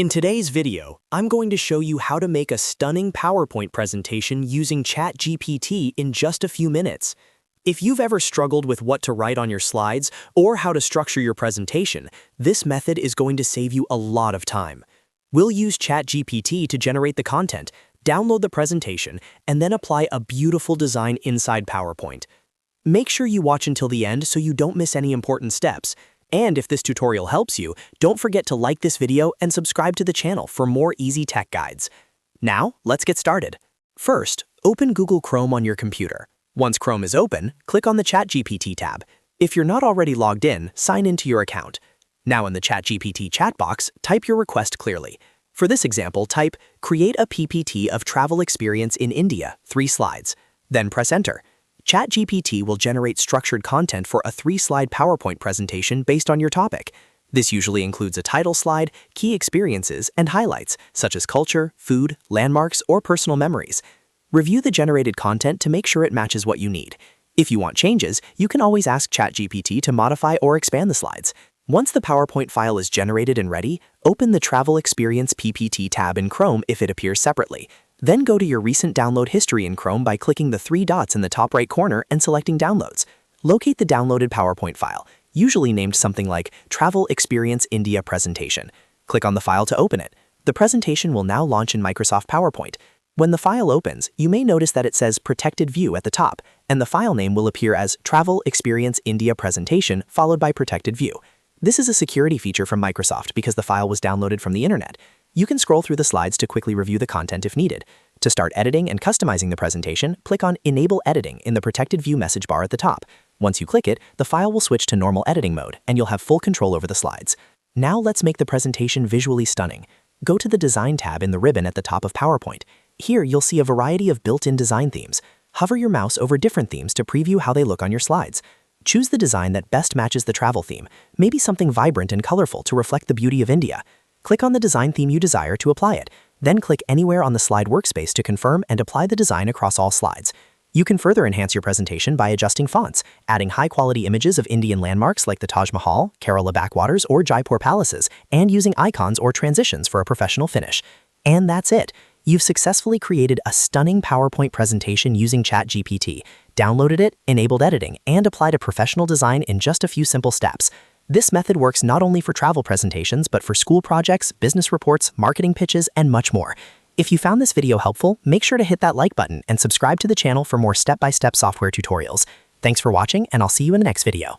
In today's video, I'm going to show you how to make a stunning PowerPoint presentation using ChatGPT in just a few minutes. If you've ever struggled with what to write on your slides or how to structure your presentation, this method is going to save you a lot of time. We'll use ChatGPT to generate the content, download the presentation, and then apply a beautiful design inside PowerPoint. Make sure you watch until the end so you don't miss any important steps. And if this tutorial helps you, don't forget to like this video and subscribe to the channel for more easy tech guides. Now, let's get started. First, open Google Chrome on your computer. Once Chrome is open, click on the ChatGPT tab. If you're not already logged in, sign into your account. Now in the ChatGPT chat box, type your request clearly. For this example, type, "Create a PPT of travel experience in India, 3 slides." Then press enter. ChatGPT will generate structured content for a 3-slide PowerPoint presentation based on your topic. This usually includes a title slide, key experiences, and highlights, such as culture, food, landmarks, or personal memories. Review the generated content to make sure it matches what you need. If you want changes, you can always ask ChatGPT to modify or expand the slides. Once the PowerPoint file is generated and ready, open the Travel Experience PPT tab in Chrome if it appears separately. Then go to your recent download history in Chrome by clicking the 3 dots in the top right corner and selecting Downloads. Locate the downloaded PowerPoint file, usually named something like Travel Experience India Presentation. Click on the file to open it. The presentation will now launch in Microsoft PowerPoint. When the file opens, you may notice that it says Protected View at the top, and the file name will appear as Travel Experience India Presentation followed by Protected View. This is a security feature from Microsoft because the file was downloaded from the internet. You can scroll through the slides to quickly review the content if needed. To start editing and customizing the presentation, click on Enable Editing in the Protected View message bar at the top. Once you click it, the file will switch to normal editing mode, and you'll have full control over the slides. Now let's make the presentation visually stunning. Go to the Design tab in the ribbon at the top of PowerPoint. Here you'll see a variety of built-in design themes. Hover your mouse over different themes to preview how they look on your slides. Choose the design that best matches the travel theme, maybe something vibrant and colorful to reflect the beauty of India. Click on the design theme you desire to apply it. Then click anywhere on the slide workspace to confirm and apply the design across all slides. You can further enhance your presentation by adjusting fonts, adding high-quality images of Indian landmarks like the Taj Mahal, Kerala backwaters, or Jaipur palaces, and using icons or transitions for a professional finish. And that's it. You've successfully created a stunning PowerPoint presentation using ChatGPT, downloaded it, enabled editing, and applied a professional design in just a few simple steps. This method works not only for travel presentations, but for school projects, business reports, marketing pitches, and much more. If you found this video helpful, make sure to hit that like button and subscribe to the channel for more step-by-step software tutorials. Thanks for watching, and I'll see you in the next video.